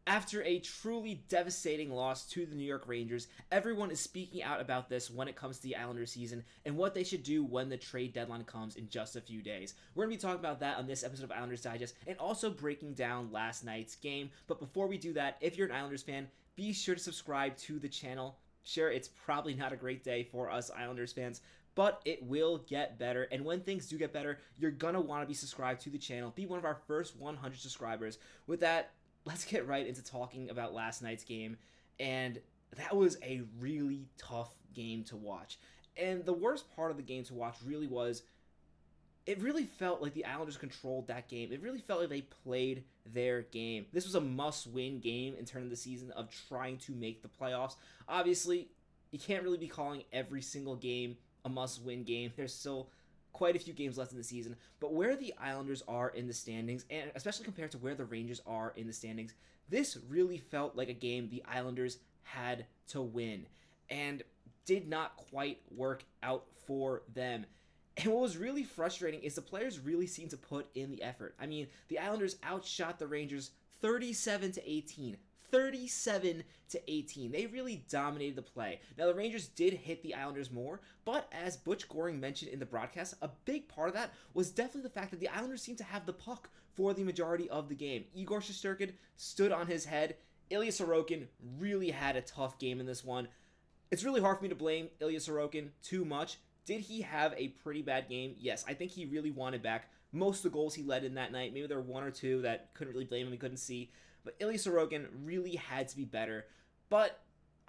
After a truly devastating loss to the New York Rangers, everyone is speaking out about this when it comes to the Islanders season and what they should do when the trade deadline comes in just a few days. We're going to be talking about that on this episode of Islanders Digest and also breaking down last night's game. But before we do that, if you're an Islanders fan, be sure to subscribe to the channel. Sure, it's probably not a great day for us Islanders fans, but it will get better. And when things do get better, you're going to want to be subscribed to the channel. Be one of our first 100 subscribers. With that, let's get right into talking about last night's game, and that was a really tough game to watch. And the worst part of the game to watch really was, it really felt like the Islanders controlled that game. It really felt like they played their game. This was a must-win game in terms of the season of trying to make the playoffs. Obviously, you can't really be calling every single game a must-win game. There's still quite a few games left in the season, but where the Islanders are in the standings, and especially compared to where the Rangers are in the standings, this really felt like a game the Islanders had to win, and did not quite work out for them. And what was really frustrating is the players really seemed to put in the effort. I mean, the Islanders outshot the Rangers 37-18. 37-18. They really dominated the play. Now, the Rangers did hit the Islanders more, but as Butch Goring mentioned in the broadcast, a big part of that was definitely the fact that the Islanders seemed to have the puck for the majority of the game. Igor Shesterkin stood on his head. Ilya Sorokin really had a tough game in this one. It's really hard for me to blame Ilya Sorokin too much. Did he have a pretty bad game? Yes, I think he really wanted back most of the goals he led in that night. Maybe there were one or two that couldn't really blame him, he couldn't see. But Ilya Sorokin really had to be better. But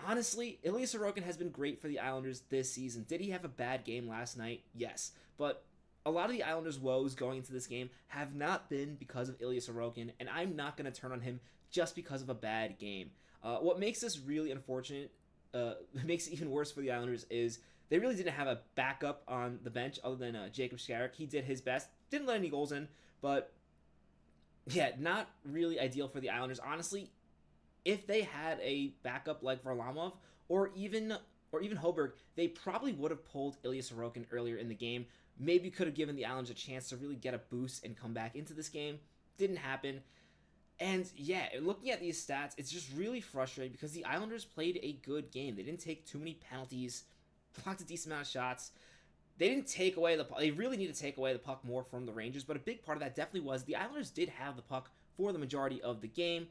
honestly, Ilya Sorokin has been great for the Islanders this season. Did he have a bad game last night? Yes. But a lot of the Islanders' woes going into this game have not been because of Ilya Sorokin, and I'm not going to turn on him just because of a bad game. What makes this really unfortunate, makes it even worse for the Islanders, is they really didn't have a backup on the bench other than Jacob Skarek. He did his best, didn't let any goals in, but yeah, not really ideal for the Islanders. Honestly, if they had a backup like Varlamov or even Hoberg, they probably would have pulled Ilya Sorokin earlier in the game. Maybe could have given the Islanders a chance to really get a boost and come back into this game. Didn't happen. And yeah, looking at these stats, it's just really frustrating because the Islanders played a good game. They didn't take too many penalties, blocked a decent amount of shots. They didn't take away the puck. They really need to take away the puck more from the Rangers, but a big part of that definitely was the Islanders did have the puck for the majority of the game.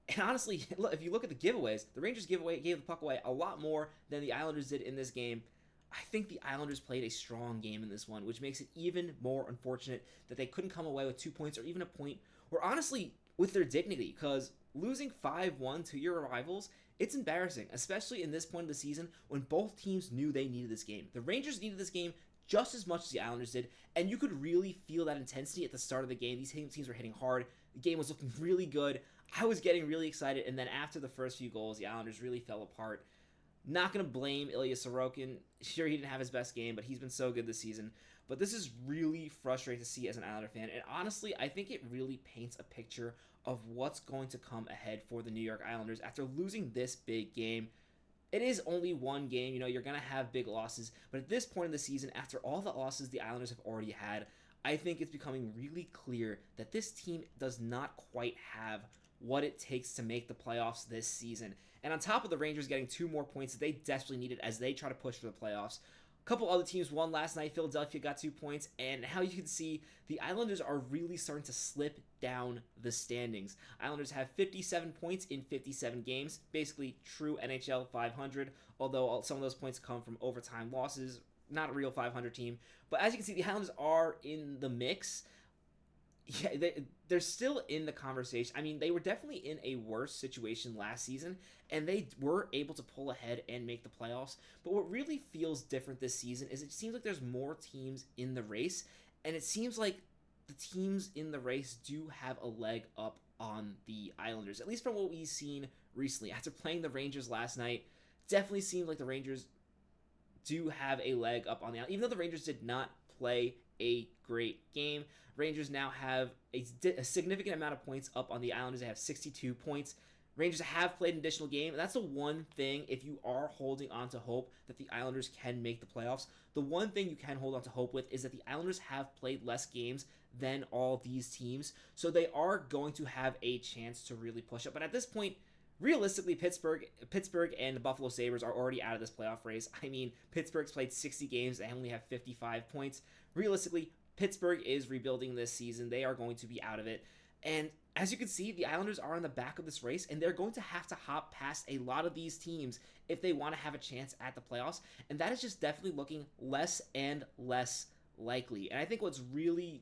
And honestly, if you look at the giveaways, the Rangers gave the puck away a lot more than the Islanders did in this game. I think the Islanders played a strong game in this one, which makes it even more unfortunate that they couldn't come away with 2 points or even a point, or honestly, with their dignity, because losing 5-1 to your rivals, it's embarrassing, especially in this point of the season when both teams knew they needed this game. The Rangers needed this game just as much as the Islanders did, and you could really feel that intensity at the start of the game. These teams were hitting hard. The game was looking really good. I was getting really excited, and then after the first few goals, the Islanders really fell apart. Not going to blame Ilya Sorokin. Sure, he didn't have his best game, but he's been so good this season. But this is really frustrating to see as an Islander fan. And honestly, I think it really paints a picture of what's going to come ahead for the New York Islanders after losing this big game. It is only one game. You're going to have big losses. But at this point in the season, after all the losses the Islanders have already had, I think it's becoming really clear that this team does not quite have what it takes to make the playoffs this season. And on top of the Rangers getting 2 more points that they desperately needed as they try to push for the playoffs, a couple other teams won last night. Philadelphia got 2 points, and how you can see the Islanders are really starting to slip down the standings. Islanders have 57 points in 57 games, basically true NHL 500, although some of those points come from overtime losses, not a real 500 team. But as you can see, the Islanders are in the mix. Yeah, they're still in the conversation. I mean, they were definitely in a worse situation last season, and they were able to pull ahead and make the playoffs. But what really feels different this season is it seems like there's more teams in the race, and it seems like the teams in the race do have a leg up on the Islanders, at least from what we've seen recently. After playing the Rangers last night, definitely seems like the Rangers do have a leg up on the Islanders. Even though the Rangers did not play a great game, Rangers now have a significant amount of points up on the Islanders. They have 62 points. Rangers have played an additional game, and that's the one thing, if you are holding on to hope that the Islanders can make the playoffs, the one thing you can hold on to hope with is that the Islanders have played less games than all these teams, so they are going to have a chance to really push up. But at this point, realistically, Pittsburgh and the Buffalo Sabres are already out of this playoff race. I mean, Pittsburgh's played 60 games, they only have 55 points. Realistically, Pittsburgh is rebuilding this season. They are going to be out of it. And as you can see, the Islanders are in the back of this race, and they're going to have to hop past a lot of these teams if they want to have a chance at the playoffs. And that is just definitely looking less and less likely. And I think what's really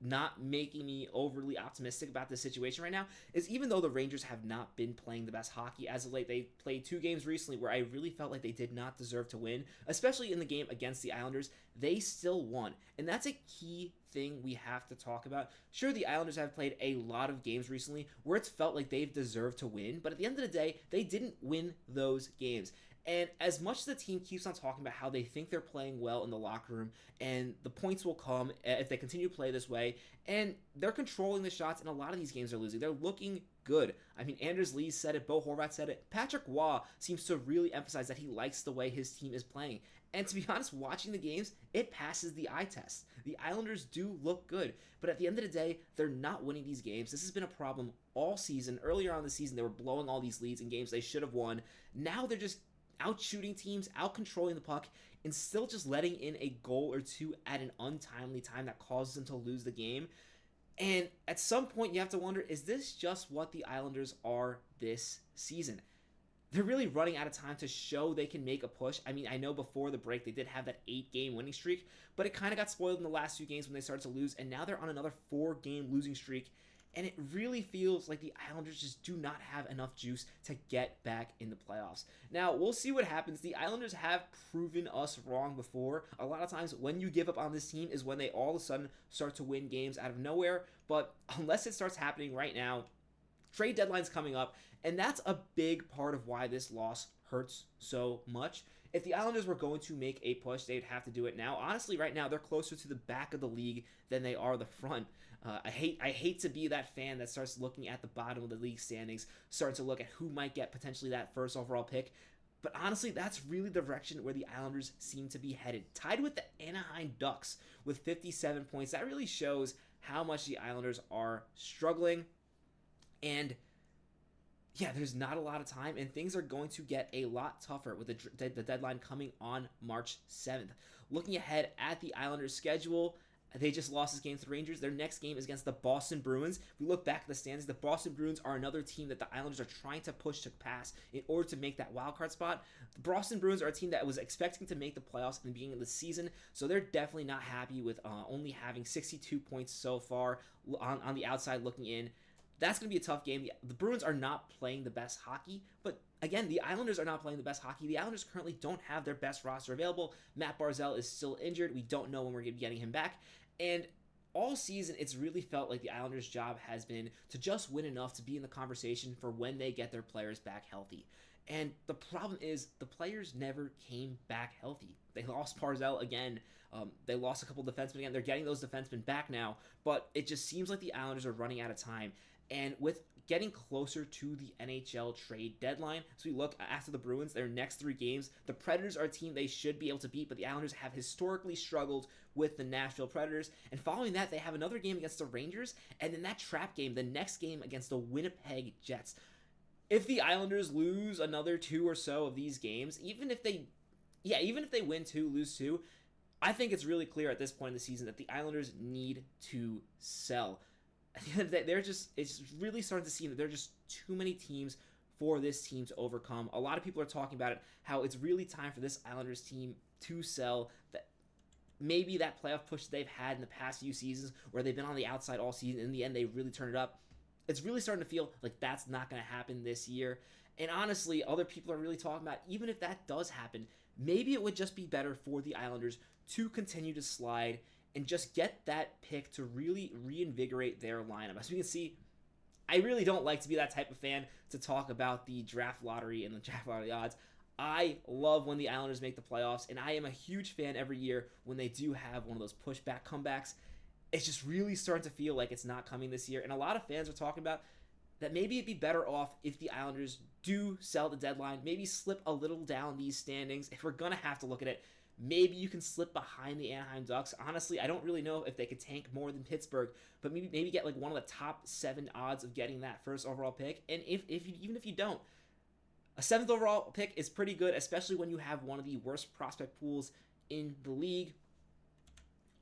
not making me overly optimistic about this situation right now is, even though the Rangers have not been playing the best hockey as of late, they played 2 games recently where I really felt like they did not deserve to win, especially in the game against the Islanders. They still won, and that's a key thing we have to talk about. Sure, the Islanders have played a lot of games recently where it's felt like they've deserved to win, but at the end of the day, they didn't win those games. And as much as the team keeps on talking about how they think they're playing well in the locker room and the points will come if they continue to play this way, and they're controlling the shots, and a lot of these games are losing. They're looking good. I mean, Anders Lee said it, Bo Horvat said it. Patrick Waugh seems to really emphasize that he likes the way his team is playing. And to be honest, watching the games, it passes the eye test. The Islanders do look good, but at the end of the day, they're not winning these games. This has been a problem all season. Earlier on in the season, they were blowing all these leads in games they should have won. Now they're just out shooting teams, out controlling the puck, and still just letting in a goal or two at an untimely time that causes them to lose the game. And at some point, you have to wonder, is this just what the Islanders are this season? They're really running out of time to show they can make a push. I mean, I know before the break they did have that 8-game winning streak, but it kind of got spoiled in the last few games when they started to lose, and now they're on another 4-game losing streak. And it really feels like the Islanders just do not have enough juice to get back in the playoffs. Now, we'll see what happens. The Islanders have proven us wrong before. A lot of times when you give up on this team is when they all of a sudden start to win games out of nowhere. But unless it starts happening right now, trade deadline's coming up, and that's a big part of why this loss hurts so much. If the Islanders were going to make a push, they'd have to do it now. Honestly, right now, they're closer to the back of the league than they are the front. I hate to be that fan that starts looking at the bottom of the league standings, starts to look at who might get potentially that first overall pick. But honestly, that's really the direction where the Islanders seem to be headed. Tied with the Anaheim Ducks with 57 points. That really shows how much the Islanders are struggling. And yeah, there's not a lot of time, and things are going to get a lot tougher with the deadline coming on March 7th. Looking ahead at the Islanders' schedule, they just lost this game to the Rangers. Their next game is against the Boston Bruins. If we look back at the standings, the Boston Bruins are another team that the Islanders are trying to push to pass in order to make that wildcard spot. The Boston Bruins are a team that was expecting to make the playoffs in the beginning of the season, so they're definitely not happy with only having 62 points so far on the outside looking in. That's going to be a tough game. The Bruins are not playing the best hockey, but again, the Islanders are not playing the best hockey. The Islanders currently don't have their best roster available. Mathew Barzal is still injured. We don't know when we're going to be getting him back. And all season, it's really felt like the Islanders' job has been to just win enough to be in the conversation for when they get their players back healthy. And the problem is the players never came back healthy. They lost Barzal again. They lost a couple defensemen again. They're getting those defensemen back now, but it just seems like the Islanders are running out of time. And with getting closer to the NHL trade deadline, as we look after the Bruins, their next 3 games, the Predators are a team they should be able to beat, but the Islanders have historically struggled with the Nashville Predators. And following that, they have another game against the Rangers, and then that trap game, the next game against the Winnipeg Jets. If the Islanders lose another 2 or so of these games, even if they win 2, lose 2, I think it's really clear at this point in the season that the Islanders need to sell. At the end of the day, it's really starting to seem that there are just too many teams for this team to overcome. A lot of people are talking about it, how it's really time for this Islanders team to sell. That maybe that playoff push that they've had in the past few seasons, where they've been on the outside all season, in the end they really turn it up. It's really starting to feel like that's not going to happen this year. And honestly, other people are really talking about, even if that does happen, maybe it would just be better for the Islanders to continue to slide and just get that pick to really reinvigorate their lineup. As we can see, I really don't like to be that type of fan to talk about the draft lottery and the draft lottery odds. I love when the Islanders make the playoffs, and I am a huge fan every year when they do have one of those pushback comebacks. It's just really starting to feel like it's not coming this year, and a lot of fans are talking about that maybe it'd be better off if the Islanders do sell the deadline, maybe slip a little down these standings. If we're going to have to look at it, maybe you can slip behind the Anaheim Ducks. Honestly, I don't really know if they could tank more than Pittsburgh, but maybe get like one of the top 7 odds of getting that first overall pick. And even if you don't, a 7th overall pick is pretty good, especially when you have one of the worst prospect pools in the league.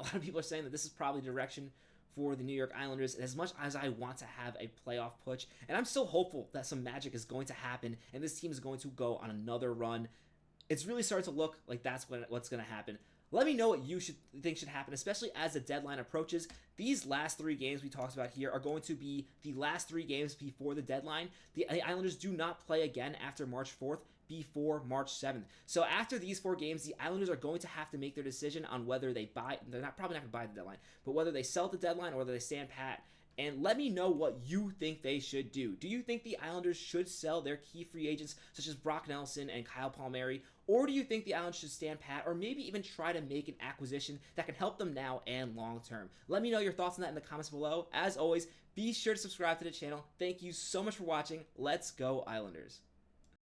A lot of people are saying that this is probably the direction for the New York Islanders. As much as I want to have a playoff push, and I'm still hopeful that some magic is going to happen and this team is going to go on another run, it's really starting to look like that's what's going to happen. Let me know what you think should happen, especially as the deadline approaches. These last 3 games we talked about here are going to be the last 3 games before the deadline. The Islanders do not play again after March 4th before March 7th. So after these 4 games, the Islanders are going to have to make their decision on whether they buy. They're probably not going to buy the deadline, but whether they sell at the deadline or whether they stand pat. And let me know what you think they should do. Do you think the Islanders should sell their key free agents such as Brock Nelson and Kyle Palmieri? Or do you think the Islanders should stand pat or maybe even try to make an acquisition that can help them now and long term? Let me know your thoughts on that in the comments below. As always, be sure to subscribe to the channel. Thank you so much for watching. Let's go Islanders.